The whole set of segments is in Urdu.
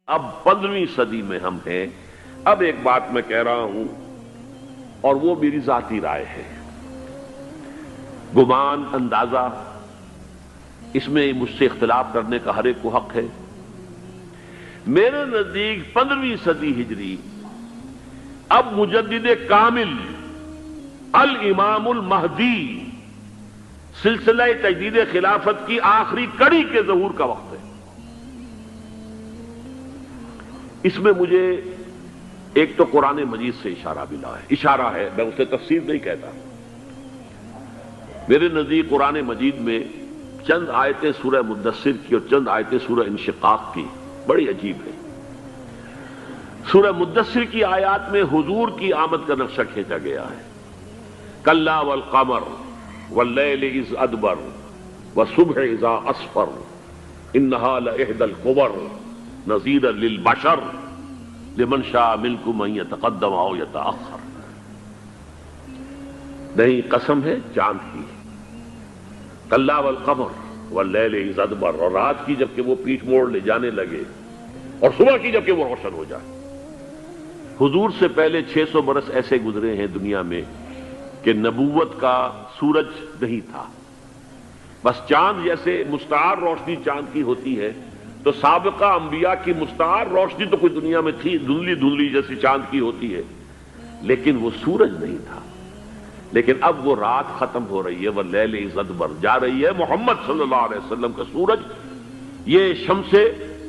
اب 15ویں صدی میں ہم ہیں۔ اب ایک بات میں کہہ رہا ہوں اور وہ میری ذاتی رائے ہے، گمان، اندازہ، اس میں مجھ سے اختلاف کرنے کا ہر ایک کو حق ہے۔ میرے نزدیک 15ویں صدی ہجری اب مجدد کامل الامام المہدی سلسلہ تجدید خلافت کی آخری کڑی کے ظہور کا وقت ہے۔ اس میں مجھے ایک تو قرآن مجید سے اشارہ ملا ہے، اشارہ ہے، میں اسے تفسیر نہیں کہتا۔ میرے نزدیک قرآن مجید میں چند آیتیں سورہ مدثر کی اور چند آیتیں سورہ انشقاق کی بڑی عجیب ہے۔ سورہ مدثر کی آیات میں حضور کی آمد کا نقشہ کھینچا گیا ہے، کلا والقمر واللیل اذ ادبر والصبح اذا اسفر انہا لإحدی الکبر نذیرا للبشر لمن شاء منکم ان یتقدم او یتأخر۔ نہیں، قسم ہے چاند کی، کلا والقمر واللیل اذ ادبر، اور رات کی جبکہ وہ پیٹھ موڑ لے جانے لگے اور صبح کی جبکہ وہ روشن ہو جائے۔ حضور سے پہلے 600 برس ایسے گزرے ہیں دنیا میں کہ نبوت کا سورج نہیں تھا، بس چاند جیسے مستعار روشنی چاند کی ہوتی ہے، تو سابقہ انبیاء کی مستعار روشنی تو کوئی دنیا میں تھی، دھندلی دھندلی جیسی چاند کی ہوتی ہے، لیکن وہ سورج نہیں تھا۔ لیکن اب وہ رات ختم ہو رہی ہے، واللیل اذ ادبر، جا رہی ہے محمد صلی اللہ علیہ وسلم کا سورج، یہ شمس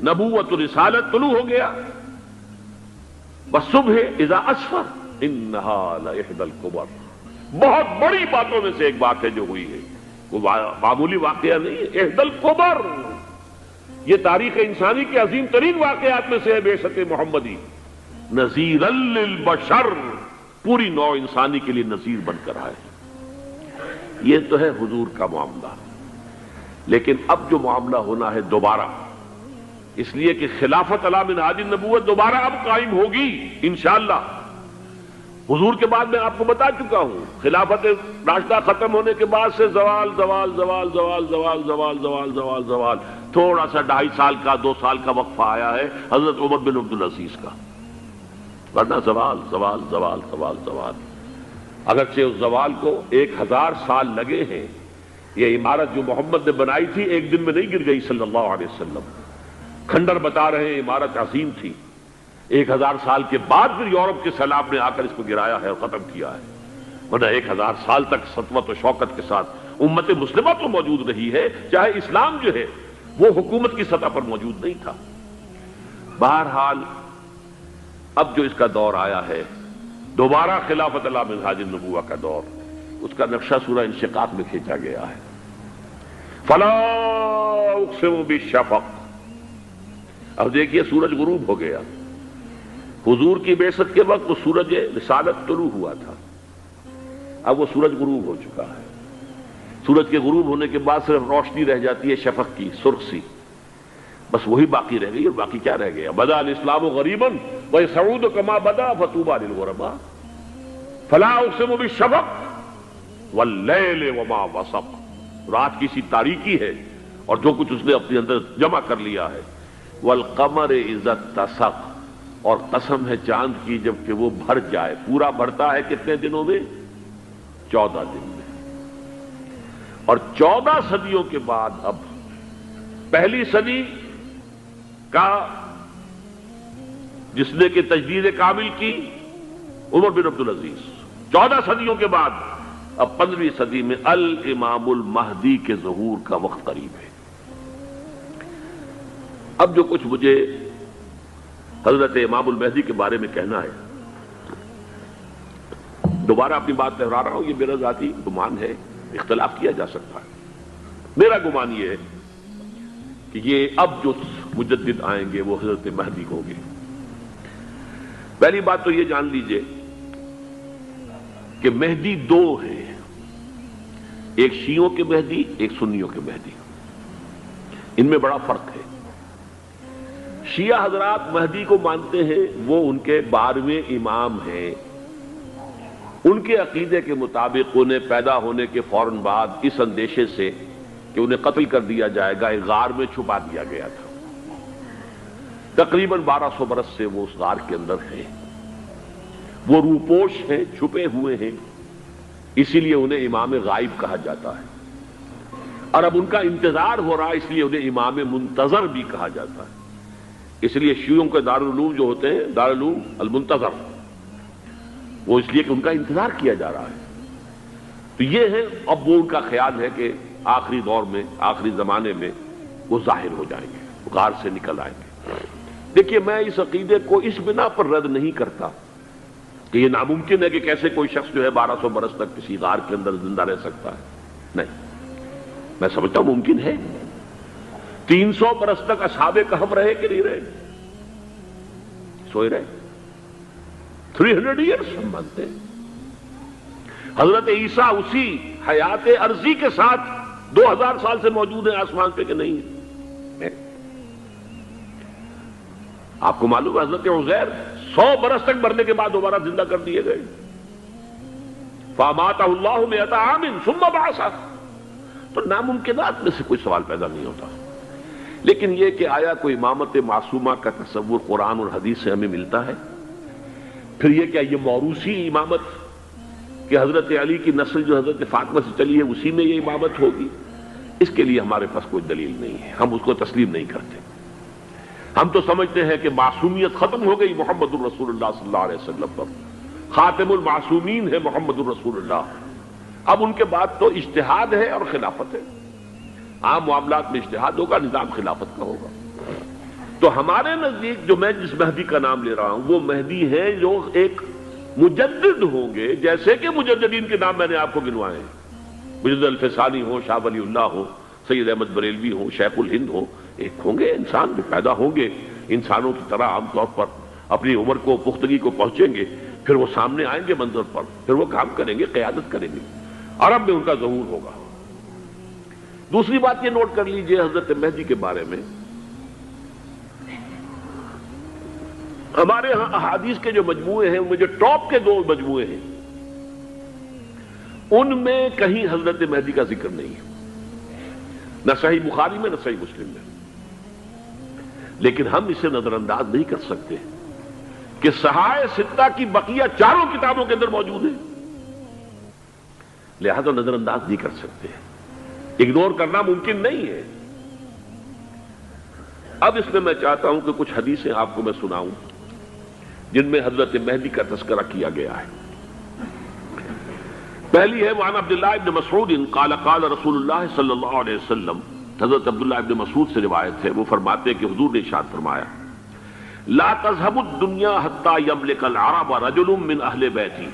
نبوت و رسالت طلوع ہو گیا۔ والصبح اذا اسفر انہا لإحدی الکبر، بہت بڑی باتوں میں سے ایک بات ہے جو ہوئی ہے، وہ معمولی واقعہ نہیں ہے، احدی الکبر، یہ تاریخ انسانی کے عظیم ترین واقعات میں سے ہے بعثت محمدی، نذیرا للبشر، پوری نوع انسانی کے لیے نذیر بن کر آئے۔ یہ تو ہے حضور کا معاملہ، لیکن اب جو معاملہ ہونا ہے دوبارہ، اس لیے کہ خلافت علی منہاج النبوت دوبارہ اب قائم ہوگی انشاءاللہ۔ حضور کے بعد میں آپ کو بتا چکا ہوں، خلافت راشدہ ختم ہونے کے بعد سے زوال زوال زوال زوال زوال زوال زوال زوال زوال، تھوڑا سا 2.5 سال کا 2 سال کا وقفہ آیا ہے حضرت عمر بن عبدالعزیز کا، ورنہ زوال زوال زوال زوال زوال۔ اگرچہ اس زوال کو 1000 سال لگے ہیں، یہ عمارت جو محمد نے بنائی تھی ایک دن میں نہیں گر گئی صلی اللہ علیہ وسلم، کھنڈر بتا رہے ہیں عمارت عظیم تھی، 1000 سال کے بعد پھر یورپ کے سیلاب نے آ کر اس کو گرایا ہے اور ختم کیا ہے، ورنہ 1000 سال تک سطوت و شوکت کے ساتھ امت مسلمہ تو موجود رہی ہے، چاہے اسلام جو ہے وہ حکومت کی سطح پر موجود نہیں تھا۔ بہرحال اب جو اس کا دور آیا ہے دوبارہ خلافت علی منہاج النبوہ کا دور، اس کا نقشہ سورہ انشقاق میں کھینچا گیا ہے۔ فلا اقسم بالشفق، اب دیکھیے سورج غروب ہو گیا، حضور کی بعثت کے وقت وہ سورج رسالت طلوع ہوا تھا، اب وہ سورج غروب ہو چکا ہے۔ سورج کے غروب ہونے کے بعد صرف روشنی رہ جاتی ہے شفق کی، سرخ سی، بس وہی باقی رہ گئی، اور باقی کیا رہ گیا؟ بدا الاسلام غریبا ویسعود کما بدا فطوبی للغرباء، فلا اقسم بالشفق واللیل وما وسق، رات کی سی تاریکی ہے اور جو کچھ اس نے اپنے اندر جمع کر لیا ہے، والقمر اذا اتسق، اور قسم ہے چاند کی جب کہ وہ بھر جائے، پورا بھرتا ہے کتنے دنوں میں؟ 14 دن میں۔ اور 14 صدیوں کے بعد اب پہلی صدی کا جس نے کہ تجدید کامل کی عمر بن عبدالعزیز، 14 صدیوں کے بعد اب 15ویں صدی میں الامام المہدی کے ظہور کا وقت قریب ہے۔ اب جو کچھ مجھے حضرت امام المہدی کے بارے میں کہنا ہے، دوبارہ اپنی بات دہرا رہا ہوں، یہ میرا ذاتی گمان ہے، اختلاف کیا جا سکتا ہے۔ میرا گمان یہ ہے کہ یہ اب جو مجدد آئیں گے وہ حضرت مہدی ہوں گے۔ پہلی بات تو یہ جان لیجئے کہ مہدی 2 ہیں، ایک شیعوں کے مہدی، ایک سنیوں کے مہدی، ان میں بڑا فرق ہے۔ شیعہ حضرات مہدی کو مانتے ہیں، وہ ان کے 12ویں امام ہیں، ان کے عقیدے کے مطابق انہیں پیدا ہونے کے فوراً بعد اس اندیشے سے کہ انہیں قتل کر دیا جائے گا ایک غار میں چھپا دیا گیا تھا۔ تقریباً 1200 برس سے وہ اس غار کے اندر ہیں، وہ روپوش ہیں، چھپے ہوئے ہیں، اسی لیے انہیں امام غائب کہا جاتا ہے، اور اب ان کا انتظار ہو رہا ہے، اس لیے انہیں امام منتظر بھی کہا جاتا ہے۔ اس لیے شیعوں کے دارالعلوم جو ہوتے ہیں، دارالعلوم المنتظر، وہ اس لیے کہ ان کا انتظار کیا جا رہا ہے۔ تو یہ ہے، اب وہ ان کا خیال ہے کہ آخری دور میں، آخری زمانے میں وہ ظاہر ہو جائیں گے، غار سے نکل آئیں گے۔ دیکھیے، میں اس عقیدے کو اس بنا پر رد نہیں کرتا کہ یہ ناممکن ہے کہ کیسے کوئی شخص جو ہے 1200 برس تک کسی غار کے اندر زندہ رہ سکتا ہے، نہیں، میں سمجھتا ہوں ممکن ہے۔ 300 برس تک اصحاب کہف رہے کہ نہیں رہے؟ سوئے رہے۔ 300 ایئرس ہم مانتے ہیں۔ حضرت عیسیٰ اسی حیات عرضی کے ساتھ 2000 سال سے موجود ہیں آسمان پہ کہ نہیں ہے؟ آپ کو معلوم ہے حضرت عزیر 100 برس تک مرنے کے بعد دوبارہ زندہ کر دیے گئے۔ فَأَمَاتَهُ اللَّهُ مِئَةَ عَامٍ ثُمَّ بَعَثَهُ۔ تو ناممکنات میں سے کوئی سوال پیدا نہیں ہوتا، لیکن یہ کہ آیا کوئی امامت معصومہ کا تصور قرآن اور حدیث سے ہمیں ملتا ہے؟ پھر یہ کیا یہ موروثی امامت کہ حضرت علی کی نسل جو حضرت فاطمہ سے چلی ہے اسی میں یہ امامت ہوگی؟ اس کے لیے ہمارے پاس کوئی دلیل نہیں ہے، ہم اس کو تسلیم نہیں کرتے۔ ہم تو سمجھتے ہیں کہ معصومیت ختم ہو گئی محمد الرسول اللہ صلی اللہ علیہ وسلم پر، خاتم المعصومین ہے محمد الرسول اللہ۔ اب ان کے بعد تو اجتہاد ہے اور خلافت ہے، عام معاملات میں اجتہاد ہوگا، نظام خلافت کا ہوگا۔ تو ہمارے نزدیک جو میں جس مہدی کا نام لے رہا ہوں وہ مہدی ہیں جو ایک مجدد ہوں گے، جیسے کہ مجددین کے نام میں نے آپ کو گنوائے ہیں، مجدد الفسانی ہو، شاہ ولی اللہ ہو، سید احمد بریلوی ہو، شیخ الہند ہو، ایک ہوں گے انسان جو پیدا ہوں گے انسانوں کی طرح، عام طور پر اپنی عمر کو، پختگی کو پہنچیں گے، پھر وہ سامنے آئیں گے منظر پر، پھر وہ کام کریں گے، قیادت کریں گے، عرب میں ان کا ظہور ہوگا۔ دوسری بات یہ نوٹ کر لیجئے حضرت مہدی کے بارے میں، ہمارے ہاں احادیث کے جو مجموعے ہیں ان میں جو ٹاپ کے 2 مجموعے ہیں ان میں کہیں حضرت مہدی کا ذکر نہیں ہے، نہ صحیح بخاری میں نہ صحیح مسلم میں، لیکن ہم اسے نظر انداز نہیں کر سکتے کہ صحائح ستہ کی بقیہ 4 کتابوں کے اندر موجود ہے، لہذا نظر انداز نہیں کر سکتے، اگنور کرنا ممکن نہیں ہے۔ اب اس میں چاہتا ہوں کہ کچھ حدیثیں آپ کو میں سناؤں جن میں حضرت مہدی کا تذکرہ کیا گیا ہے۔ پہلی ہے وعن عبداللہ ابن مسعود قال قال رسول اللہ صلی اللہ علیہ وسلم، حضرت عبداللہ ابن مسعود سے روایت ہے، وہ فرماتے ہیں کہ حضور نے ارشاد فرمایا لا تذهب الدنيا حتى يملك العرب رجل من اہل بیتی،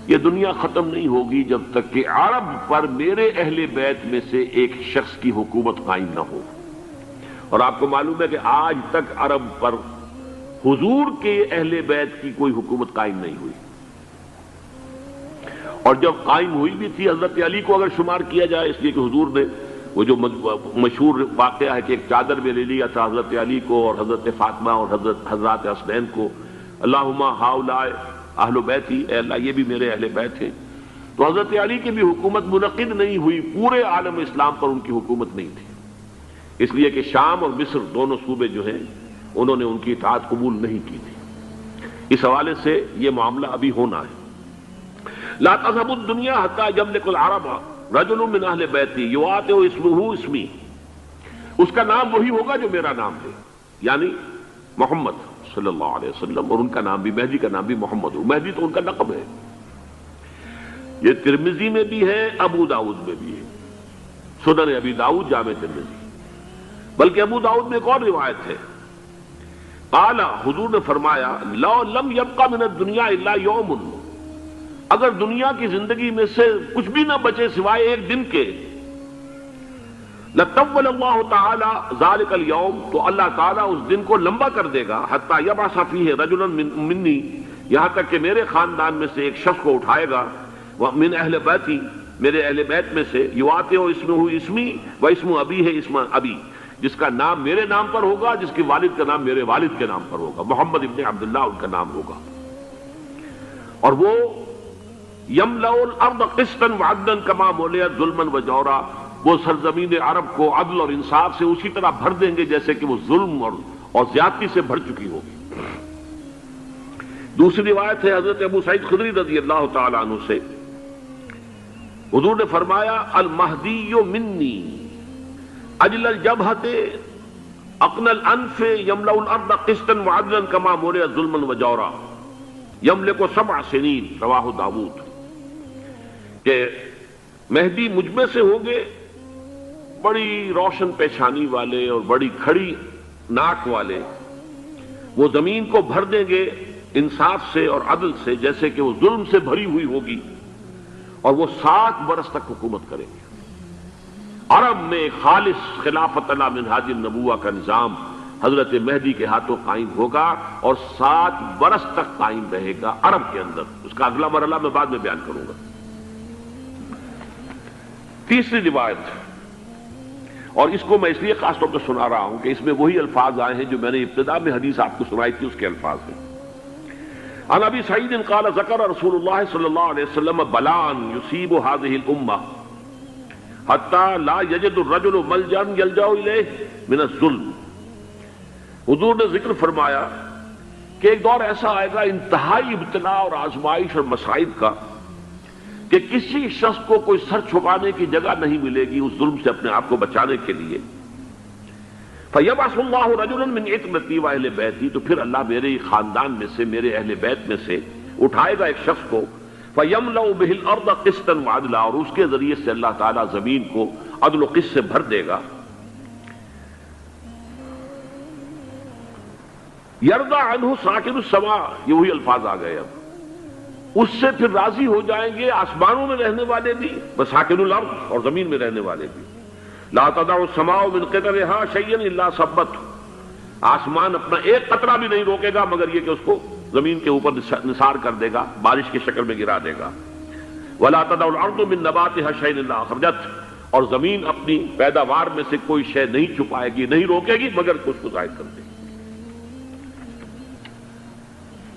یہ دنیا ختم نہیں ہوگی جب تک کہ عرب پر میرے اہل بیت میں سے ایک شخص کی حکومت قائم نہ ہو۔ اور آپ کو معلوم ہے کہ آج تک عرب پر حضور کے اہل بیت کی کوئی حکومت قائم نہیں ہوئی، اور جب قائم ہوئی بھی تھی حضرت علی کو اگر شمار کیا جائے، اس لیے کہ حضور نے وہ جو مشہور واقعہ ہے کہ ایک چادر میں لے لیا تھا حضرت علی کو اور حضرت فاطمہ اور حضرات حسنین کو، اللہم ہؤلاء اہل بیتی، اے اللہ یہ بھی میرے اہل بیت ہیں، تو حضرت علی کی بھی حکومت منعقد نہیں ہوئی، پورے عالم اسلام پر ان کی حکومت نہیں تھی، اس لیے کہ شام اور مصر دونوں صوبے جو ہیں انہوں نے ان کی اطاعت قبول نہیں کی تھی۔ اس حوالے سے یہ معاملہ ابھی ہونا ہے۔ لا تذهب الدنيا حتى يملك العرب رجل من اہل بیتی یواطئ اسمہ اسمی، اس کا نام وہی ہوگا جو میرا نام ہے، یعنی محمد صلی اللہ علیہ وسلم، اور ان کا نام بھی، مہدی کا نام بھی محمد ہو، مہدی تو ان کا لقب ہے۔ یہ ترمذی میں بھی ہے، ابو داؤد میں بھی ہے، سنن ابی داؤد، جامع ترمذی، بلکہ ابو داؤد میں ایک اور روایت ہے، قال حضور نے فرمایا لو لم يبقى من الدنيا الا يوم، اگر دنیا کی زندگی میں سے کچھ بھی نہ بچے سوائے ایک دن کے، لطول اللہ تعالی ذلك اليوم، تو اللہ تعالیٰ اس دن کو لمبا کر دے گا، حتی یبعث فیہ رجلا منی، یہاں تک کہ میرے خاندان میں سے ایک شخص کو اٹھائے گا، من اہل بیتی، میرے اہل بیت میں سے، یواطئ اسمہ اسمی و اسم ابی ہے اسم ابی، جس کا نام میرے نام پر ہوگا، جس کے والد کا نام میرے والد کے نام پر ہوگا، محمد ابن عبداللہ ان کا نام ہوگا، اور وہ یملأ الارض قسطا وعدلا کما ملئت ظلما وجورا، وہ سرزمین عرب کو عدل اور انصاف سے اسی طرح بھر دیں گے جیسے کہ وہ ظلم اور زیادتی سے بھر چکی ہوگی۔ دوسری روایت ہے حضرت ابو سعید خدری رضی اللہ تعالی عنہ سے، حضور نے فرمایا المہدی منی اجل الجبہۃ اقن الانف یملأ الارض قسطا وعدلا کما ملئت ظلما وجورا یملک 7 سنین، رواہ داؤد، کہ مہدی مجھ میں سے ہوں گے بڑی روشن پیشانی والے اور بڑی کھڑی ناک والے، وہ زمین کو بھر دیں گے انصاف سے اور عدل سے، جیسے کہ وہ ظلم سے بھری ہوئی ہوگی، اور وہ 7 برس تک حکومت کریں گے۔ عرب میں خالص خلافت علی منہاج النبوہ کا نظام حضرت مہدی کے ہاتھوں قائم ہوگا اور 7 برس تک قائم رہے گا عرب کے اندر۔ اس کا اگلا مرحلہ میں بعد میں بیان کروں گا۔ تیسری روایت، اور اس کو میں اس لیے خاص طور پہ سنا رہا ہوں کہ اس میں وہی الفاظ آئے ہیں جو میں نے ابتدا میں حدیث آپ کو سنائی تھی، اس کے الفاظ ہیں۔ عن ابی سعید قال ذکر رسول اللہ صلی اللہ علیہ وسلم بلاء یصیب هذه الامہ حتی لا یجد الرجل ملجا یلجا الیہ من الظلم۔ حضور نے ذکر فرمایا کہ ایک دور ایسا آئے گا انتہائی ابتلاء اور آزمائش اور مصائب کا کہ کسی شخص کو کوئی سر چھپانے کی جگہ نہیں ملے گی اس ظلم سے اپنے آپ کو بچانے کے لیے۔ فَيَبْعَثُ اللَّهُ رَجُلًا مِنْ عِتْرَتِي وَأَهْلِ بَيْتِي، تو پھر اللہ میرے خاندان میں سے، میرے اہل بیت میں سے اٹھائے گا ایک شخص کو، فَيَمْلَأُ بِهِ الْأَرْضَ قِسْطًا وَعَدْلًا، اور اس کے ذریعے سے اللہ تعالیٰ زمین کو عدل و قسط سے بھر دے گا۔ يَرْضَى عَنْهُ سَاكِنُ السَّمَاءِ، یہ وہی الفاظ آ گئے اب، اس سے پھر راضی ہو جائیں گے آسمانوں میں رہنے والے بھی، وَسَاكِنُ الْأَرْضِ، اور زمین میں رہنے والے بھی۔ لا تدع السماء من قطرها شيئا الا ثبته، آسمان اپنا ایک قطرہ بھی نہیں روکے گا مگر یہ کہ اس کو زمین کے اوپر نثار کر دے گا، بارش کی شکل میں گرا دے گا۔ ولا تدع الارض من نباتها شيئا الا اخرجته، اور زمین اپنی پیداوار میں سے کوئی شے نہیں چھپائے گی، نہیں روکے گی مگر اس کو ظاہر کر دے گی۔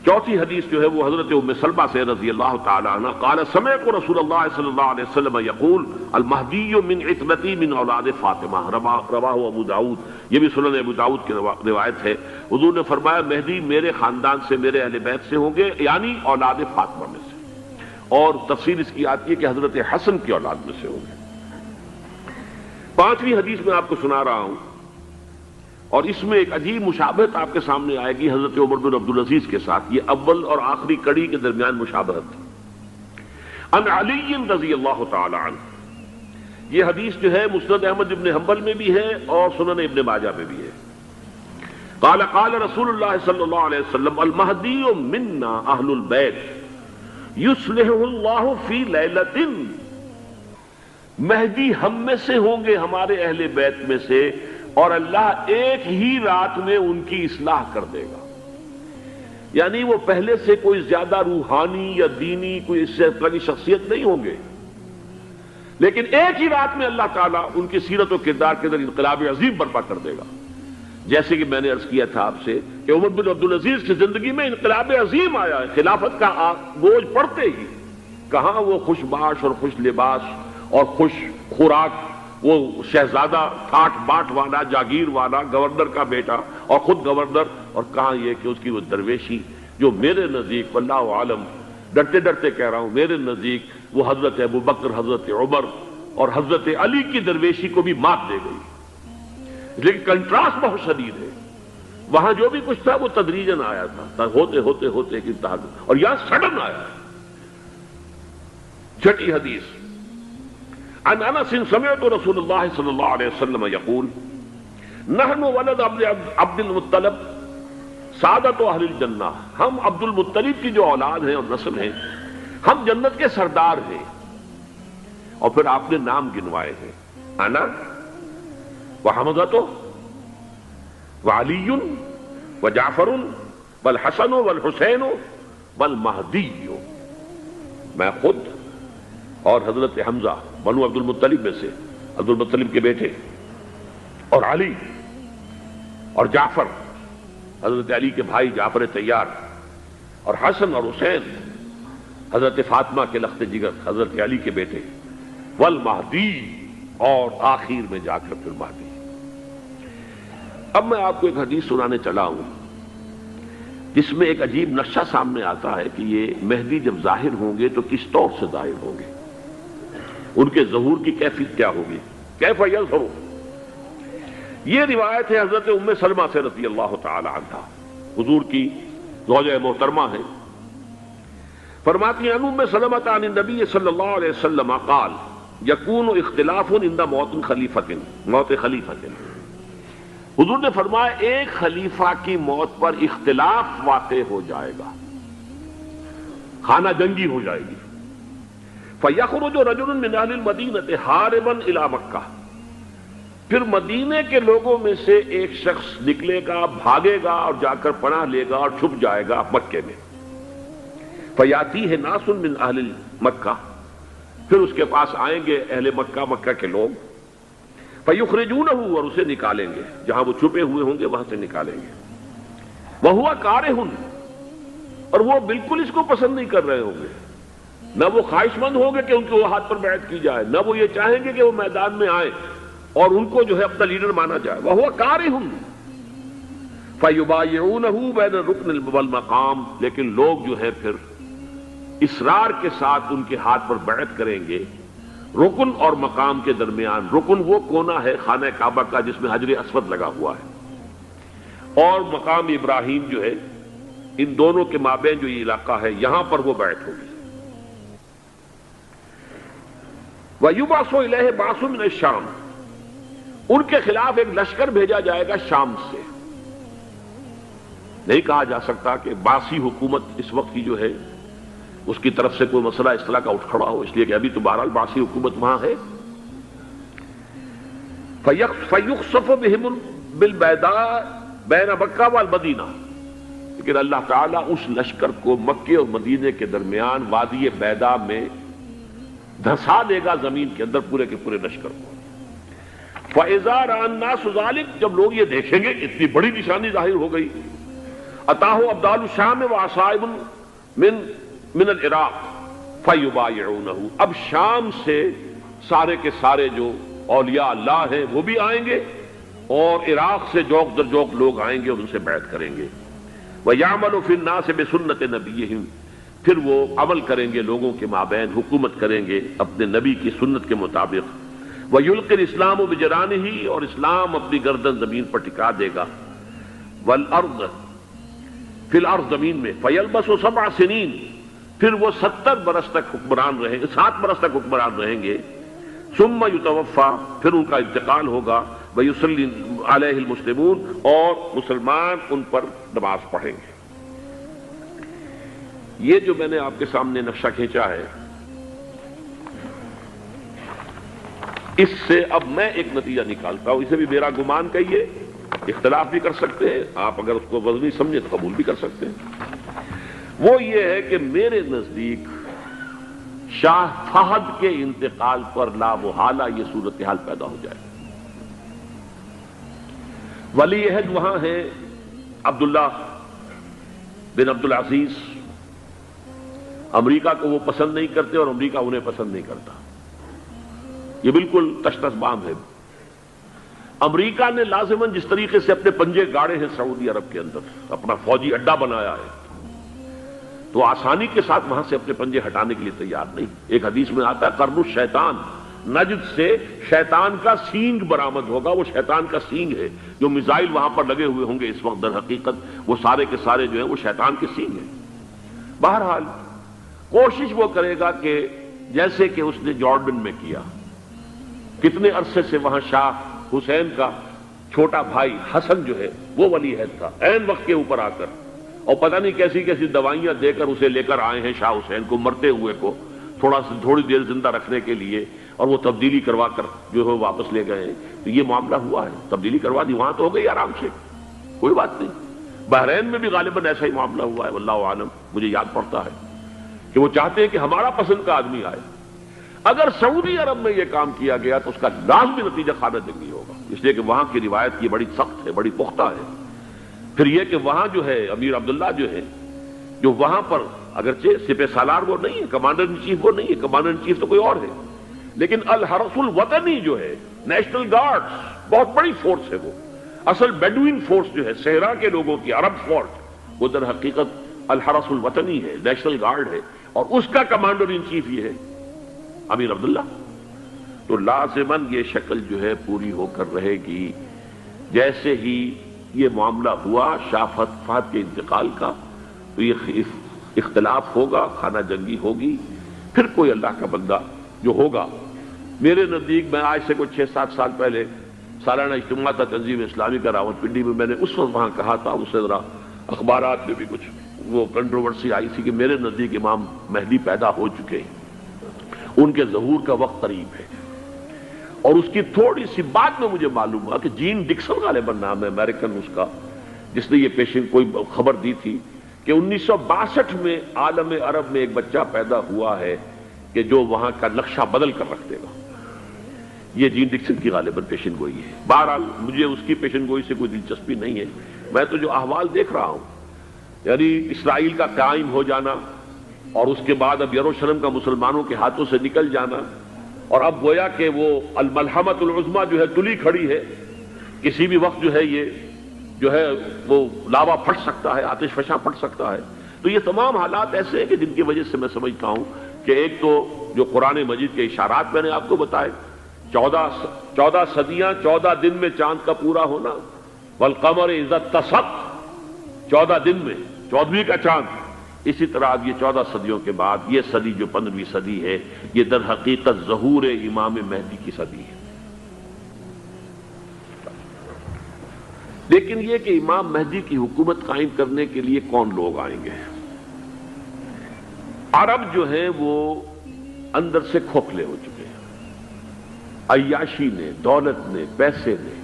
چوتھی حدیث جو ہے وہ حضرت ام سلمہ سے رضی اللہ تعالی عنہ قال سمعت رسول اللہ صلی اللہ علیہ وسلم یقول المہدی من عترتی من اولاد فاطمہ، رواہ ابو داؤد، یہ بھی سنن ابو داؤد کی روایت ہے۔ حضور نے فرمایا مہدی میرے خاندان سے، میرے اہل بیت سے ہوں گے، یعنی اولاد فاطمہ میں سے، اور تفسیر اس کی آتی ہے کہ حضرت حسن کی اولاد میں سے ہوں گے۔ پانچویں حدیث میں آپ کو سنا رہا ہوں، اور اس میں ایک عجیب مشابہت آپ کے سامنے آئے گی حضرت عمر بن عبدالعزیز کے ساتھ، یہ اول اور آخری کڑی کے درمیان مشابہت۔ عن علی رضی اللہ تعالی عنہ، یہ حدیث جو ہے مسند احمد ابن حنبل میں بھی ہے اور سنن ابن ماجہ میں بھی ہے۔ قال قال رسول اللہ صلی اللہ علیہ وسلم المہدی منا اہل البیت یصلحہ اللہ فی لیلۃ، مہدی ہم میں سے ہوں گے، ہمارے اہل بیت میں سے، اور اللہ ایک ہی رات میں ان کی اصلاح کر دے گا۔ یعنی وہ پہلے سے کوئی زیادہ روحانی یا دینی کوئی اس سے بڑی شخصیت نہیں ہوں گے، لیکن ایک ہی رات میں اللہ تعالیٰ ان کی سیرت و کردار کے اندر انقلاب عظیم برپا کر دے گا۔ جیسے کہ میں نے عرض کیا تھا آپ سے کہ عمر بن عبدالعزیز کی زندگی میں انقلاب عظیم آیا ہے، خلافت کا بوجھ پڑتے ہی کہاں وہ خوش باش اور خوش لباس اور خوش خوراک، وہ شہزادہ ٹھاٹ باٹ والا، جاگیر والا، گورنر کا بیٹا اور خود گورنر، اور کہاں یہ کہ اس کی وہ درویشی جو میرے نزدیک واللہ عالم، ڈرتے ڈرتے کہہ رہا ہوں، میرے نزدیک وہ حضرت ابو بکر، حضرت عمر اور حضرت علی کی درویشی کو بھی مات دے گئی۔ لیکن کنٹراسٹ بہت شدید ہے، وہاں جو بھی کچھ تھا وہ تدریجاً آیا تھا، ہوتے ہوتے ہوتے ایک انتہا، اور یہاں سڈن آیا ہے۔ چھٹی حدیث، عن انس سمعت رسول اللہ صلی اللہ علیہ وسلم یقول نحن ولد عبد المطلب سعادت اہل الجنہ، ہم عبد المطلب کی جو اولاد ہیں اور نسل ہیں، ہم جنت کے سردار ہیں۔ اور پھر آپ نے نام گنوائے ہیں، انا وحمزۃ وعلی وجعفر والحسن والحسین والمہدی، میں خود اور حضرت حمزہ بنو عبد المطلب میں سے، عبد المطلب کے بیٹے، اور علی اور جعفر حضرت علی کے بھائی جعفر طیار، اور حسن اور حسین حضرت فاطمہ کے لخت جگر حضرت علی کے بیٹے، والمہدی، اور آخر میں جا کر پھر مہدی۔ اب میں آپ کو ایک حدیث سنانے چلا ہوں جس میں ایک عجیب نقشہ سامنے آتا ہے کہ یہ مہدی جب ظاہر ہوں گے تو کس طور سے ظاہر ہوں گے، ان کے ظہور کی کیفیت کیا ہوگی، کیف یظہر۔ یہ روایت ہے حضرت ام سلمہ سے رضی اللہ تعالی عنہا، حضور کی زوجہ محترمہ ہے، فرماتی ہیں ام سلمہ عن النبی صلی اللہ علیہ وسلم قال یکون اختلاف عند موت خلیفۃ، موت خلیفۃ، حضور نے فرمایا ایک خلیفہ کی موت پر اختلاف واقع ہو جائے گا، خانہ جنگی ہو جائے گی۔ فَيَخْرُجُ رَجُلٌ مِّنْ أَهْلِ الْمَدِينَةِ حَارِبًا إِلَىٰ مَكَّةَ، پھر مدینے کے لوگوں میں سے ایک شخص نکلے گا، بھاگے گا اور جا کر پناہ لے گا اور چھپ جائے گا مکے میں۔ فَيَأْتِيهِ نَاسٌ مِّنْ أَهْلِ مَكَّةَ، پھر اس کے پاس آئیں گے اہل مکہ، مکہ کے لوگ، فَيُخْرِجُونَهُ، اور اسے نکالیں گے، جہاں وہ چھپے ہوئے ہوں گے وہاں سے نکالیں گے۔ وَهُوَ كَارِهٌ، اور وہ بالکل اس کو پسند نہیں کر رہے ہوں گے، نہ وہ خواہش مند ہوں گے کہ ان کے ہاتھ پر بیعت کی جائے، نہ وہ یہ چاہیں گے کہ وہ میدان میں آئے اور ان کو جو ہے اپنا لیڈر مانا جائے۔ وَهُوَ كَارِهٌ فَيُبَايِعُونَهُ بَيْنَ الرُّكْنِ وَالْمَقَامِ، لیکن لوگ جو ہے پھر اصرار کے ساتھ ان کے ہاتھ پر بیعت کریں گے رکن اور مقام کے درمیان۔ رکن وہ کونا ہے خانہ کعبہ کا جس میں حجر اسود لگا ہوا ہے، اور مقام ابراہیم جو ہے، ان دونوں کے مابین جو یہ علاقہ ہے یہاں پر وہ بیعت ہوگی۔ وَيُبْعَثُ إِلَيْهِ بَعْثٌ مِّنَ الشَّامِ، ان کے خلاف ایک لشکر بھیجا جائے گا شام سے۔ نہیں کہا جا سکتا کہ باسی حکومت اس وقت کی جو ہے اس کی طرف سے کوئی مسئلہ اس طرح کا اٹھ کھڑا ہو، اس لیے کہ ابھی تو بہرحال باسی حکومت وہاں ہے۔ فَيُخْسَفُ بِهِمْ بِالْبَيْضَاءِ بَيْنَ مَكَّةَ وَالْمَدِينَةِ، لیکن اللہ تعالیٰ اس لشکر کو مکے اور مدینے کے درمیان وادی بیضاء میں دھسا دے گا، زمین کے اندر پورے کے پورے لشکر کو۔ فَإِذَا رَأَى النَّاسُ ذَلِكَ، جب لوگ یہ دیکھیں گے اتنی بڑی نشانی ظاہر ہو گئی، أَتَاهُ أَبْدَالُ الشَّامِ وَعَصَائِبٌ من العراق فَيُبَايِعُونَهُ، اب شام سے سارے کے سارے جو اولیاء اللہ ہیں وہ بھی آئیں گے، اور عراق سے جوق در جوق لوگ آئیں گے اور ان سے بیعت کریں گے۔ وَيَعْمَلُ فِي النَّاسِ بِسُنَّةِ نَبِيِّهِمْ، پھر وہ عمل کریں گے لوگوں کے مابین، حکومت کریں گے اپنے نبی کی سنت کے مطابق۔ وَيُلْقِي الْإِسْلَامُ بِجَرَانِهِ، اور اسلام اپنی گردن زمین پر ٹکا دے گا۔ وَالْأَرْضَ فِي الْأَرْضِ، زمین میں۔ فَيَلْبَسُ 7 سنین، پھر وہ 70 برس تک حکمران رہیں گے، 7 برس تک حکمران رہیں گے۔ ثم یتوفا، پھر ان کا انتقال ہوگا۔ ویصلی علیہ المسلمون، اور مسلمان ان پر نماز پڑھیں گے۔ یہ جو میں نے آپ کے سامنے نقشہ کھینچا ہے، اس سے اب میں ایک نتیجہ نکالتا ہوں، اسے بھی میرا گمان کہیے، اختلاف بھی کر سکتے ہیں آپ، اگر اس کو وزنی سمجھے تو قبول بھی کر سکتے ہیں۔ وہ یہ ہے کہ میرے نزدیک شاہ فہد کے انتقال پر لا محالہ یہ صورتحال پیدا ہو جائے۔ ولی عہد وہاں ہے عبداللہ بن عبدالعزیز، امریکہ کو وہ پسند نہیں کرتے اور امریکہ انہیں پسند نہیں کرتا، یہ بالکل تش تش بام ہے۔ امریکہ نے لازماً جس طریقے سے اپنے پنجے گاڑے ہیں سعودی عرب کے اندر، اپنا فوجی اڈا بنایا ہے، تو آسانی کے ساتھ وہاں سے اپنے پنجے ہٹانے کے لیے تیار نہیں۔ ایک حدیث میں آتا ہے قرن الشیطان، نجد سے شیطان کا سینگ برآمد ہوگا، وہ شیطان کا سینگ ہے، جو میزائل وہاں پر لگے ہوئے ہوں گے اس وقت، در حقیقت وہ سارے کے سارے جو ہیں وہ شیطان کے سینگ ہیں۔ بہرحال کوشش وہ کرے گا کہ جیسے کہ اس نے جارڈن میں کیا، کتنے عرصے سے وہاں شاہ حسین کا چھوٹا بھائی حسن جو ہے وہ ولی عہد تھا، عین وقت کے اوپر آ کر، اور پتہ نہیں کیسی کیسی دوائیاں دے کر اسے لے کر آئے ہیں شاہ حسین کو، مرتے ہوئے کو تھوڑی دیر زندہ رکھنے کے لیے، اور وہ تبدیلی کروا کر جو ہے واپس لے گئے ہیں۔ تو یہ معاملہ ہوا ہے، تبدیلی کروا دی، وہاں تو ہو گئی آرام سے، کوئی بات نہیں۔ بحرین میں بھی غالباً ایسا ہی معاملہ ہوا ہے، واللہ عالم، مجھے یاد پڑتا ہے کہ وہ چاہتے ہیں کہ ہمارا پسند کا آدمی آئے۔ اگر سعودی عرب میں یہ کام کیا گیا تو اس کا لازمی نتیجہ خانہ جنگی ہوگا، اس لیے کہ وہاں کی روایت کی بڑی سخت ہے، بڑی پختہ ہے۔ پھر یہ کہ وہاں جو ہے امیر عبداللہ جو ہے، جو وہاں پر اگرچہ سپہ سالار وہ نہیں ہے، کمانڈر ان چیف وہ نہیں ہے، کمانڈر ان چیف تو کوئی اور ہے، لیکن الحرس الوطنی جو ہے، نیشنل گارڈز، بہت بڑی فورس ہے وہ۔ اصل بیڈوین فورس جو ہے صحرا کے لوگوں کی، عرب فورس، وہ در حقیقت الحرس الوطنی ہے، نیشنل گارڈ ہے، اور اس کا کمانڈر ان چیف یہ ہے امیر عبداللہ. تو لازماً یہ شکل جو ہے پوری ہو کر رہے گی. جیسے ہی یہ معاملہ ہوا شاہ فہد کے انتقال کا، تو یہ اختلاف ہوگا، خانہ جنگی ہوگی. پھر کوئی اللہ کا بندہ جو ہوگا، میرے نزدیک، میں آج سے کوئی 6-7 سال پہلے سالانہ اجتماع تھا تنظیم اسلامی کا راولپنڈی میں، میں نے اس وقت وہاں کہا تھا، اس سے ذرا اخبارات میں بھی کچھ وہ کنٹروورسی آئی تھی کہ میرے نزدیک امام مہدی پیدا ہو چکے ہیں، ان کے ظہور کا وقت قریب ہے. اور اس کی تھوڑی سی بات میں مجھے معلوم ہوا کہ جین ڈکسن غالباً نام ہے امریکن اس کا، جس نے یہ پیشن کوئی خبر دی تھی کہ 1962 میں عالم عرب میں ایک بچہ پیدا ہوا ہے کہ جو وہاں کا نقشہ بدل کر رکھ دے گا. یہ جین ڈکسن کی غالباً پیشن گوئی ہے. بہرحال مجھے اس کی پیشن گوئی سے کوئی دلچسپی نہیں ہے. میں تو جو احوال دیکھ رہا ہوں، یعنی اسرائیل کا قائم ہو جانا، اور اس کے بعد اب یروشلم کا مسلمانوں کے ہاتھوں سے نکل جانا، اور اب گویا کہ وہ الملحمۃ العظمیٰ جو ہے تلی کھڑی ہے، کسی بھی وقت جو ہے یہ جو ہے وہ لاوا پھٹ سکتا ہے، آتش فشاں پھٹ سکتا ہے. تو یہ تمام حالات ایسے ہیں کہ جن کی وجہ سے میں سمجھتا ہوں کہ ایک تو جو قرآن مجید کے اشارات میں نے آپ کو بتائے، 14 صدیاں 14 دن میں چاند کا پورا ہونا، والقمر اذا اتسق، 14 دن میں 14ویں کا چاند. اسی طرح اب یہ 14 صدیوں کے بعد یہ صدی جو 15ویں صدی ہے، یہ در حقیقت ظہور امام مہدی کی صدی ہے. لیکن یہ کہ امام مہدی کی حکومت قائم کرنے کے لیے کون لوگ آئیں گے؟ عرب جو ہیں وہ اندر سے کھوکھلے ہو چکے ہیں. عیاشی نے، دولت نے، پیسے نے،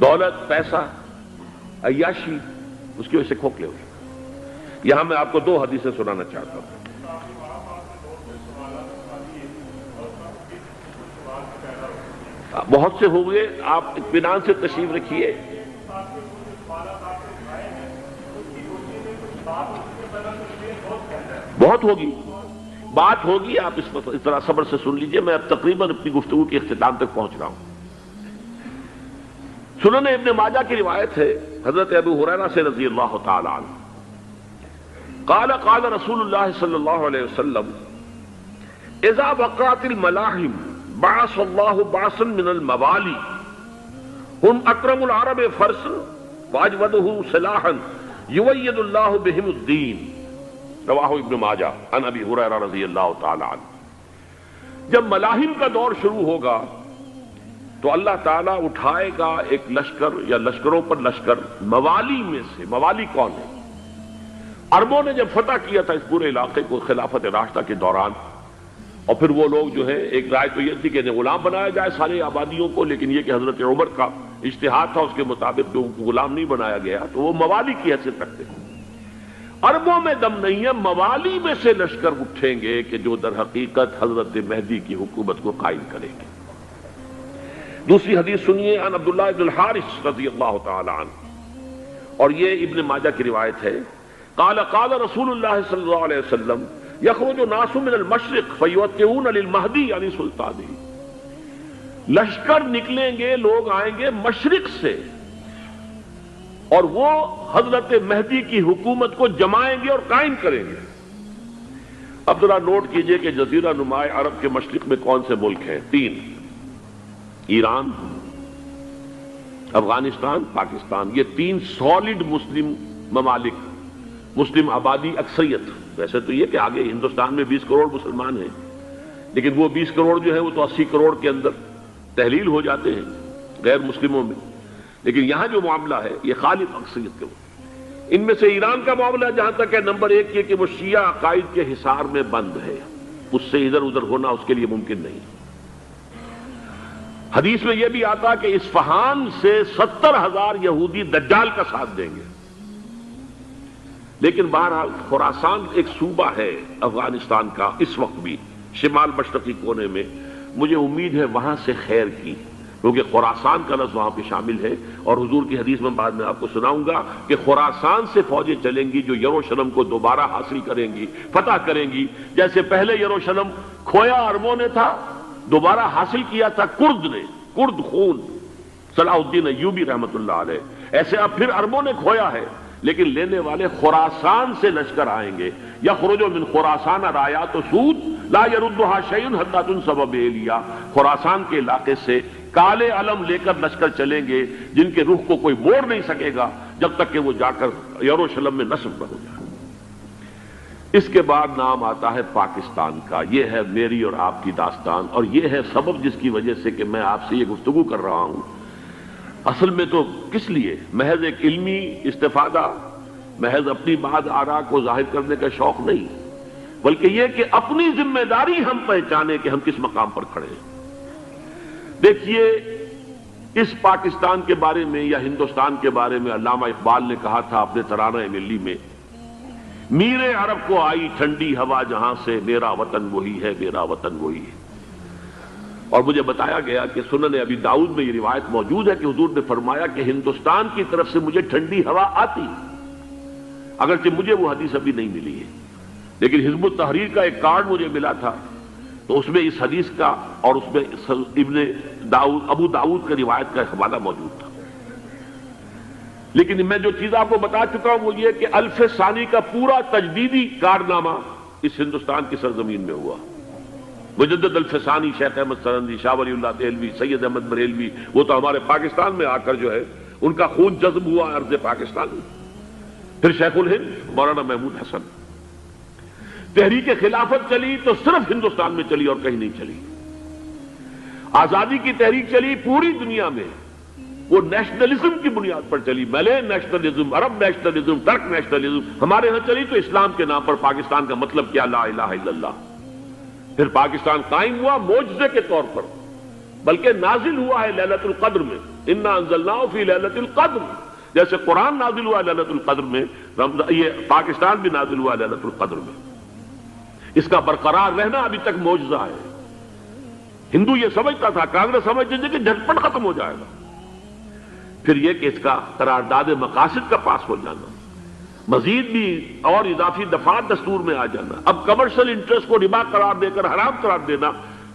دولت، پیسہ، عیاشی، اس کی وجہ سے کھوکھلے ہو چکے. یہاں میں آپ کو 2 حدیثیں سنانا چاہتا ہوں. بہت سے ہو گئے، آپ اطمینان سے تشریف رکھیے. بہت ہوگی، بات ہوگی، آپ اس طرح صبر سے سن لیجئے. میں اب تقریباً اپنی گفتگو کے اختتام تک پہنچ رہا ہوں. سنن ابن ماجہ کی روایت ہے حضرت ابو ہریرہ سے رضی اللہ تعالی عنہ، قال قال رسول اللہ صلی اللہ علیہ وسلم اذا وقعت الملاحم بعث اللہ بعثا من الموالی هم اکرم العرب فرسا واجودہ سلاحا یوید اللہ بہم الدین. رواہ ابن ماجہ عن ابی ہریرہ رضی اللہ تعالی عنہ. جب ملاحم کا دور شروع ہوگا تو اللہ تعالیٰ اٹھائے گا ایک لشکر یا لشکروں پر لشکر موالی میں سے. موالی کون ہے؟ عربوں نے جب فتح کیا تھا اس پورے علاقے کو خلافت راشدہ کے دوران، اور پھر وہ لوگ جو ہے، ایک رائے تو یہ تھی کہ انہیں غلام بنایا جائے سارے آبادیوں کو، لیکن یہ کہ حضرت عمر کا اجتہاد تھا، اس کے مطابق جو غلام نہیں بنایا گیا، تو وہ موالی کی حیثیت رکھتے ہیں. عربوں میں دم نہیں ہے، موالی میں سے لشکر اٹھیں گے کہ جو در حقیقت حضرت مہدی کی حکومت کو قائم کریں گے. دوسری حدیث سنیے عن عبداللہ ابن الحارث رضی اللہ تعالی عنہ، اور یہ ابن ماجہ کی روایت ہے. قال قال رسول اللہ صلی اللہ علیہ وسلم یخرج ناس من المشرق فیوطئون للمہدی یعنی سلطانی. لشکر نکلیں گے، لوگ آئیں گے مشرق سے، اور وہ حضرت مہدی کی حکومت کو جمائیں گے اور قائم کریں گے. اب ذرا نوٹ کیجئے کہ جزیرہ نما عرب کے مشرق میں کون سے ملک ہیں؟ 3: ایران، افغانستان، پاکستان. یہ 3 سالڈ مسلم ممالک، مسلم آبادی اکثریت. ویسے تو یہ کہ آگے ہندوستان میں 20 کروڑ مسلمان ہیں، لیکن وہ 20 کروڑ جو ہے وہ تو 80 کروڑ کے اندر تحلیل ہو جاتے ہیں غیر مسلموں میں. لیکن یہاں جو معاملہ ہے یہ خالص اکثریت کے. ان میں سے ایران کا معاملہ جہاں تک ہے، نمبر 1 یہ کہ وہ شیعہ عقائد کے حصار میں بند ہے، اس سے ادھر ادھر ہونا اس کے لیے ممکن نہیں. حدیث میں یہ بھی آتا کہ اصفہان سے 70,000 یہودی دجال کا ساتھ دیں گے. لیکن بہرحال خراسان ایک صوبہ ہے افغانستان کا اس وقت بھی شمال مشرقی کونے میں، مجھے امید ہے وہاں سے خیر کی، کیونکہ خراسان کا لفظ وہاں پہ شامل ہے. اور حضور کی حدیث میں بعد میں آپ کو سناؤں گا کہ خراسان سے فوجیں چلیں گی جو یروشلم کو دوبارہ حاصل کریں گی، فتح کریں گی. جیسے پہلے یروشلم کھویا عربوں نے تھا، دوبارہ حاصل کیا تھا کرد نے، کرد خون صلاح الدین ایوبی رحمۃ اللہ علیہ. ایسے اب پھر عربوں نے کھویا ہے، لیکن لینے والے خراسان سے لشکر آئیں گے. یخرج من خراسان رایات و سود لا یردها شیء حتی تنصب بإیلیا. خراسان کے علاقے سے کالے علم لے کر لشکر چلیں گے جن کے رخ کو کوئی موڑ نہیں سکے گا جب تک کہ وہ جا کر یروشلم میں نصب نہ ہو جائے. اس کے بعد نام آتا ہے پاکستان کا. یہ ہے میری اور آپ کی داستان، اور یہ ہے سبب جس کی وجہ سے کہ میں آپ سے یہ گفتگو کر رہا ہوں. اصل میں تو کس لیے؟ محض ایک علمی استفادہ، محض اپنی بات آراء کو ظاہر کرنے کا شوق نہیں، بلکہ یہ کہ اپنی ذمہ داری ہم پہچانے کہ ہم کس مقام پر کھڑے ہیں. دیکھیے، اس پاکستان کے بارے میں یا ہندوستان کے بارے میں علامہ اقبال نے کہا تھا اپنے ترانہ ملی میں، میر عرب کو آئی ٹھنڈی ہوا جہاں سے، میرا وطن وہی ہے، میرا وطن وہی ہے. اور مجھے بتایا گیا کہ سنن ابی داؤد میں یہ روایت موجود ہے کہ حضور نے فرمایا کہ ہندوستان کی طرف سے مجھے ٹھنڈی ہوا آتی، اگرچہ مجھے وہ حدیث ابھی نہیں ملی ہے، لیکن حزب التحریر کا ایک کارڈ مجھے ملا تھا، تو اس میں اس حدیث کا اور اس میں ابو داؤد کا روایت کا حوالہ موجود تھا. لیکن میں جو چیز آپ کو بتا چکا ہوں وہ یہ کہ الف ثانی کا پورا تجدیدی کارنامہ اس ہندوستان کی سرزمین میں ہوا. مجدد الف ثانی شیخ احمد سرندی، شاہ ولی اللہ دہلوی، سید احمد بریلوی، وہ تو ہمارے پاکستان میں آ کر جو ہے ان کا خون جذب ہوا ارض پاکستان میں. پھر شیخ الہند مولانا محمود حسن. تحریک خلافت چلی تو صرف ہندوستان میں چلی اور کہیں نہیں چلی. آزادی کی تحریک چلی پوری دنیا میں، وہ نیشنلزم کی بنیاد پر چلی، ملے نیشنلزم، عرب نیشنلزم، ترک نیشنلزم. ہمارے ہاں چلی تو اسلام کے نام پر پاکستان کا مطلب کیا؟ لا الہ الا اللہ. پھر پاکستان قائم ہوا معجزے کے طور پر، بلکہ نازل ہوا ہے لیلۃ القدر میں. انا انزلناہ فی لیلۃ القدر، جیسے قرآن نازل ہوا لیلۃ القدر میں، یہ پاکستان بھی نازل ہوا لیلۃ القدر میں. اس کا برقرار رہنا ابھی تک معجزہ ہے. ہندو یہ سمجھتا تھا، کانگریس سمجھتی تھی کہ جھٹپٹ ختم ہو جائے گا. پھر یہ کہ اس کا قرارداد مقاصد کا پاس ہو جانا، مزید بھی اور اضافی دفعات دستور میں آ جانا، اب کمرشل انٹرسٹ کو ربا قرار دے کر حرام قرار دینا،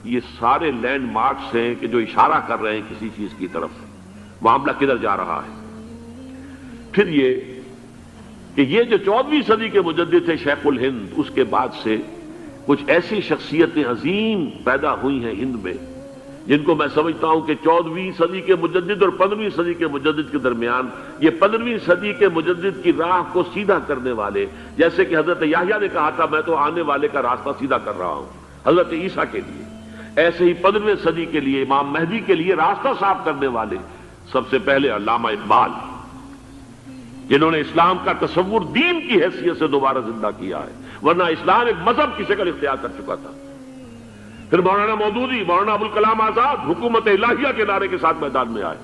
یہ سارے لینڈ مارکس ہیں کہ جو اشارہ کر رہے ہیں کسی چیز کی طرف. معاملہ کدھر جا رہا ہے؟ پھر یہ کہ یہ جو 14ویں صدی کے مجدد تھے شیخ الہند، اس کے بعد سے کچھ ایسی شخصیتیں عظیم پیدا ہوئی ہیں ہند میں جن کو میں سمجھتا ہوں کہ 14ویں صدی کے مجدد اور 15ویں صدی کے مجدد کے درمیان یہ 15ویں صدی کے مجدد کی راہ کو سیدھا کرنے والے، جیسے کہ حضرت یحییٰ نے کہا تھا میں تو آنے والے کا راستہ سیدھا کر رہا ہوں حضرت عیسیٰ کے لیے، ایسے ہی 15ویں صدی کے لیے امام مہدی کے لیے راستہ صاف کرنے والے سب سے پہلے علامہ اقبال، جنہوں نے اسلام کا تصور دین کی حیثیت سے دوبارہ زندہ کیا ہے، ورنہ اسلام ایک مذہب کی شکل اختیار کر چکا تھا. پھر مولانا مودودی، مولانا ابوالکلام آزاد حکومت الہیہ کے نعرے کے ساتھ میدان میں آئے.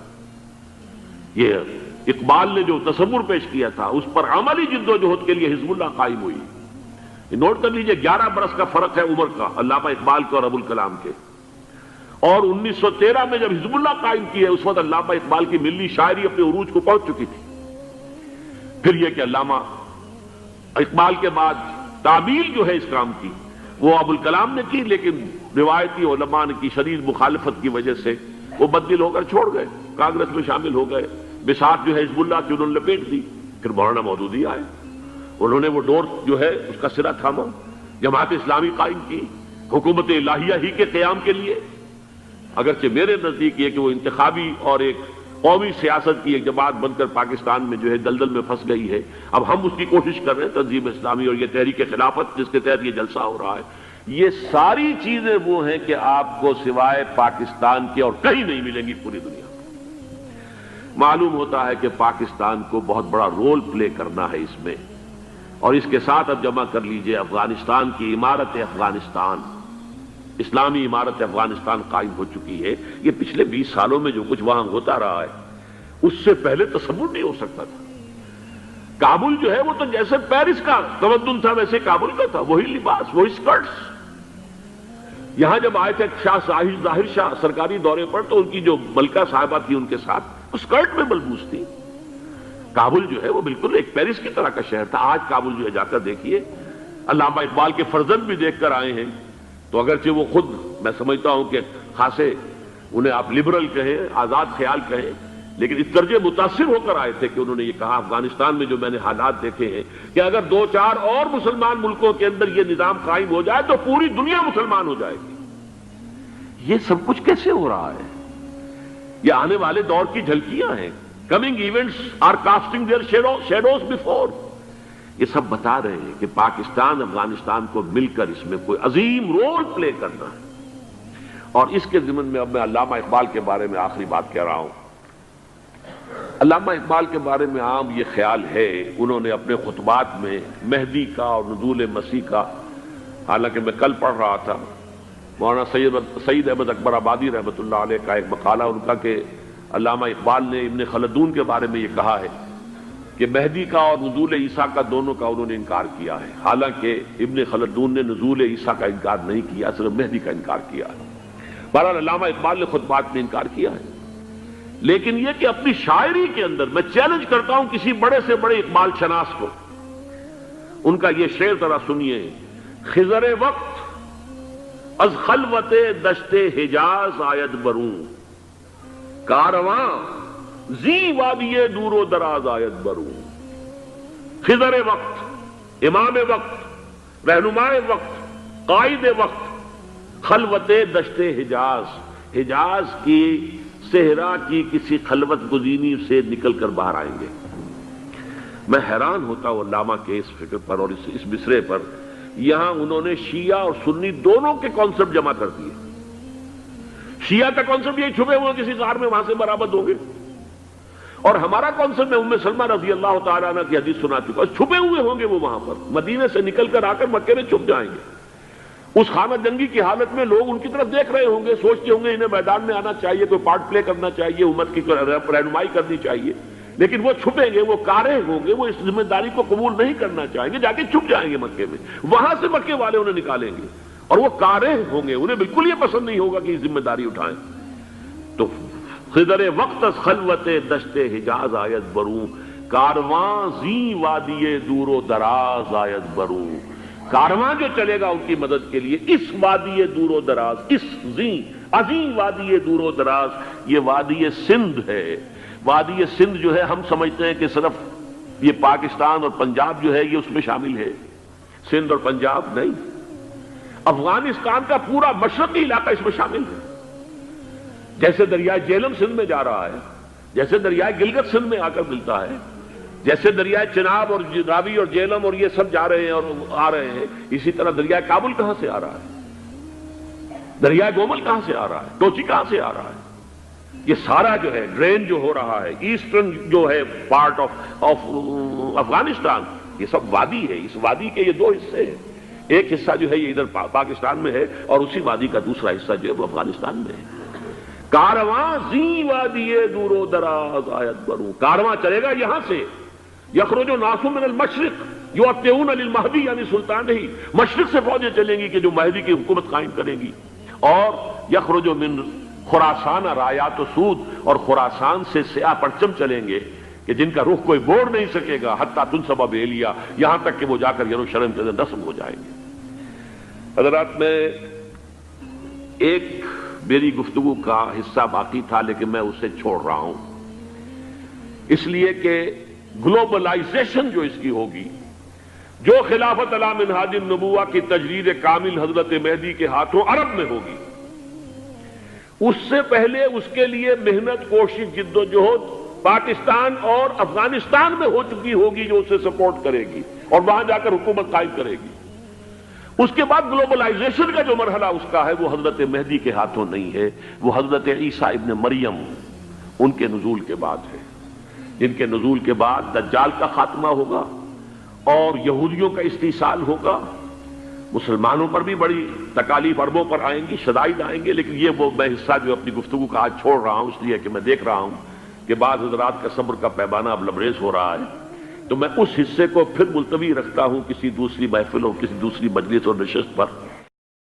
یہ اقبال نے جو تصور پیش کیا تھا اس پر عملی جدوجہد کے لیے حزب اللہ قائم ہوئی. نوٹ کر لیجئے 11 برس کا فرق ہے عمر کا علامہ اقبال کے اور ابوالکلام کے. اور 1913 میں جب حزب اللہ قائم کی ہے اس وقت علامہ اقبال کی ملی شاعری اپنے عروج کو پہنچ چکی تھی. پھر یہ کہ علامہ اقبال کے بعد تعبیل جو ہے اس کام کی وہ ابوالکلام نے کی، لیکن روایتی علماء کی شدید مخالفت کی وجہ سے وہ بددل ہو کر چھوڑ گئے، کانگریس میں شامل ہو گئے، بساط جو ہے حزب اللہ کی انہوں نے لپیٹ دی. پھر مولانا مودودی آئے، انہوں نے وہ ڈور جو ہے اس کا سرا تھاما، جماعت اسلامی قائم کی حکومت الہیہ ہی کے قیام کے لیے. اگرچہ میرے نزدیک یہ کہ وہ انتخابی اور ایک قومی سیاست کی ایک جماعت بن کر پاکستان میں جو ہے دلدل میں پھنس گئی ہے. اب ہم اس کی کوشش کر رہے ہیں، تنظیم اسلامی اور یہ تحریک خلافت جس کے تحت یہ جلسہ ہو رہا ہے. یہ ساری چیزیں وہ ہیں کہ آپ کو سوائے پاکستان کے اور کہیں نہیں ملیں گی پوری دنیا میں. معلوم ہوتا ہے کہ پاکستان کو بہت بڑا رول پلے کرنا ہے اس میں. اور اس کے ساتھ اب جمع کر لیجئے افغانستان کی عمارت افغانستان، اسلامی عمارت افغانستان قائم ہو چکی ہے. یہ پچھلے 20 سالوں میں جو کچھ وہاں ہوتا رہا ہے اس سے پہلے تصور نہیں ہو سکتا تھا. کابل جو ہے وہ تو جیسے پیرس کا تمدن تھا ویسے کابل کا تھا، وہی لباس، وہی سکرٹس. یہاں جب آئے تھے شاہ ظاہر شاہ سرکاری دورے پر تو ان کی جو ملکہ صاحبہ تھی ان کے ساتھ وہ سکرٹ میں ملبوس تھی. کابل جو ہے وہ بالکل ایک پیرس کی طرح کا شہر تھا. آج کابل جو ہے جا کر دیکھیے، علامہ اقبال کے فرزند بھی دیکھ کر آئے ہیں تو اگرچہ وہ خود میں سمجھتا ہوں کہ خاصے انہیں آپ لبرل کہیں، آزاد خیال کہیں، لیکن اس درجے متاثر ہو کر آئے تھے کہ انہوں نے یہ کہا افغانستان میں جو میں نے حالات دیکھے ہیں کہ اگر 2-4 اور مسلمان ملکوں کے اندر یہ نظام قائم ہو جائے تو پوری دنیا مسلمان ہو جائے گی۔ یہ سب کچھ کیسے ہو رہا ہے؟ یہ آنے والے دور کی جھلکیاں ہیں۔ Coming events are casting their shadows before. یہ سب بتا رہے ہیں کہ پاکستان افغانستان کو مل کر اس میں کوئی عظیم رول پلے کرنا ہے۔ اور اس کے ضمن میں اب میں علامہ اقبال کے بارے میں آخری بات کہہ رہا ہوں۔ علامہ اقبال کے بارے میں عام یہ خیال ہے، انہوں نے اپنے خطبات میں مہدی کا اور نزول مسیح کا، حالانکہ میں کل پڑھ رہا تھا مولانا سید احمد اکبر آبادی رحمۃ اللہ علیہ کا ایک مقالہ ان کا کہ علامہ اقبال نے ابن خلدون کے بارے میں یہ کہا ہے کہ مہدی کا اور نزول عیسیٰ کا دونوں کا انہوں نے انکار کیا ہے، حالانکہ ابن خلدون نے نزول عیسیٰ کا انکار نہیں کیا، صرف مہدی کا انکار کیا ہے۔ بہرحال علامہ اقبال نے خطبات میں انکار کیا ہے، لیکن یہ کہ اپنی شاعری کے اندر میں چیلنج کرتا ہوں کسی بڑے سے بڑے اقبال شناس کو، ان کا یہ شعر ذرا سنیے: خضر وقت از خلوت دشت حجاز آید بروں، کارواں زی وادی دور و دراز آید بروں۔ خضر وقت، امام وقت، رہنمائے وقت، قائد وقت، خلوت دشت حجاز، حجاز کی صحرا کی کسی خلوت گزینی سے نکل کر باہر آئیں گے۔ میں حیران ہوتا ہوں علامہ کے اس فکر پر اور اس مصرے پر۔ یہاں انہوں نے شیعہ اور سنی دونوں کے کانسیپٹ جمع کر دیے۔ شیعہ کا کانسیپٹ یہی چھپے ہوئے کسی غار میں وہاں سے برآمد ہوں گے، اور ہمارا کانسیپٹ میں ام سلمہ رضی اللہ تعالیٰ عنہ کی حدیث سنا چکا، چھپے ہوئے ہوں گے وہ وہاں پر، مدینے سے نکل کر آ کر مکے میں چھپ جائیں گے۔ اس خانہ جنگی کی حالت میں لوگ ان کی طرف دیکھ رہے ہوں گے، سوچتے ہوں گے انہیں میدان میں آنا چاہیے، کوئی پارٹ پلے کرنا چاہیے، امت کی رہنمائی کرنی چاہیے، لیکن وہ چھپیں گے، وہ کارے ہوں گے، وہ اس ذمہ داری کو قبول نہیں کرنا چاہیں گے، جا کے چھپ جائیں گے مکے میں، وہاں سے مکے والے انہیں نکالیں گے، اور وہ کارے ہوں گے، انہیں بالکل یہ پسند نہیں ہوگا کہ یہ ذمہ داری اٹھائیں۔ تو خضر وقت از خلوت دشت حجاز آید بروں، کارواں زی وادی دور و دراز آید بروں۔ کارواں جو چلے گا ان کی مدد کے لیے اس وادی دور و دراز، اس عظیم وادی دور و دراز، یہ وادی سندھ ہے۔ وادی سندھ جو ہے ہم سمجھتے ہیں کہ صرف یہ پاکستان اور پنجاب جو ہے یہ اس میں شامل ہے، سندھ اور پنجاب نہیں، افغانستان کا پورا مشرقی علاقہ اس میں شامل ہے۔ جیسے دریائے جیلم سندھ میں جا رہا ہے، جیسے دریائے گلگت سندھ میں آ کر ملتا ہے، جیسے دریائے چناب اور راوی اور جیلم اور یہ سب جا رہے ہیں اور آ رہے ہیں، اسی طرح دریائے کابل کہاں سے آ رہا ہے، دریائے گومل کہاں سے آ رہا ہے، ٹوچی کہاں سے آ رہا ہے، یہ سارا جو ہے ڈرین جو ہو رہا ہے، ایسٹرن جو ہے پارٹ آف افغانستان، یہ سب وادی ہے۔ اس وادی کے یہ دو حصے ہیں، ایک حصہ جو ہے یہ ادھر پاکستان میں ہے، اور اسی وادی کا دوسرا حصہ جو ہے وہ افغانستان میں ہے۔ کارواں زی وادی دور و دراز آیت بروں، کارواں چلے گا یہاں سے، یخرج ناس من المشرق یؤتون للمہدی، یعنی سلطان نہیں، مشرق سے فوجیں چلیں گی کہ جو مہدی کی حکومت قائم کریں گی، اور یخرج من خراسان رایات و سود، اور خراسان سے سیاہ پرچم چلیں گے کہ جن کا رخ کوئی موڑ نہیں سکے گا، حتیٰ تنصب بیلیا، یہاں تک کہ وہ جا کر یروشلم کے اندر نصب ہو جائیں گے۔ حضرات، میں ایک میری گفتگو کا حصہ باقی تھا لیکن میں اسے چھوڑ رہا ہوں، اس لیے کہ گلوبلائزیشن جو اس کی ہوگی، جو خلافت علی منہاج النبوہ کی تجرید کامل حضرت مہدی کے ہاتھوں عرب میں ہوگی، اس سے پہلے اس کے لیے محنت، کوشش، جد و جہد پاکستان اور افغانستان میں ہو چکی ہوگی جو اسے سپورٹ کرے گی اور وہاں جا کر حکومت قائم کرے گی۔ اس کے بعد گلوبلائزیشن کا جو مرحلہ اس کا ہے وہ حضرت مہدی کے ہاتھوں نہیں ہے، وہ حضرت عیسیٰ ابن مریم ان کے نزول کے بعد ہے، جن کے نزول کے بعد دجال کا خاتمہ ہوگا اور یہودیوں کا استحصال ہوگا، مسلمانوں پر بھی بڑی تکالیف عربوں پر آئیں گی، شدائد آئیں گے، لیکن یہ وہ میں حصہ جو اپنی گفتگو کا آج چھوڑ رہا ہوں اس لیے کہ میں دیکھ رہا ہوں کہ بعض حضرات کا صبر کا پیمانہ اب لبریز ہو رہا ہے، تو میں اس حصے کو پھر ملتوی رکھتا ہوں کسی دوسری محفل اور کسی دوسری مجلس اور نشست پر۔